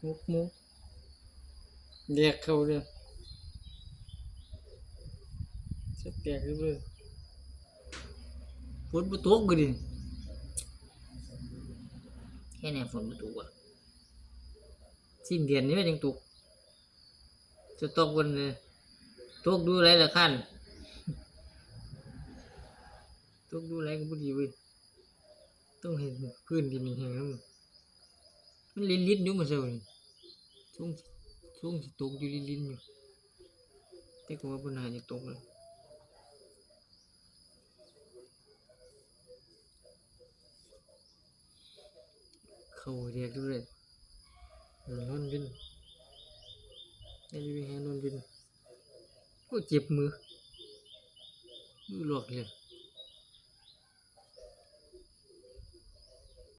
มุกมุกแยกเข้าเลยจะแตกเลยฝนประตกก็ดิแค่ไหนฝนประตกอ่ะสิ้นเดือนนี้มันยังตกจะตกวันเลยตกดูไรละขั้นตกดูไรก็พอดีเว้ยต้องเห็นพื้นดินแห้งแล้วมันลิ้นลิ้นอยู่มาเซลนี่ช่วงช่วงตกอยู่ลิ้นลิ้นอยู่แต่ก็ว่าปัญหาจะตกเลยเขาเรียกด้วยนอนวินไอ้ยูแฮนอนวินก็เจ็บมือหลอกเลย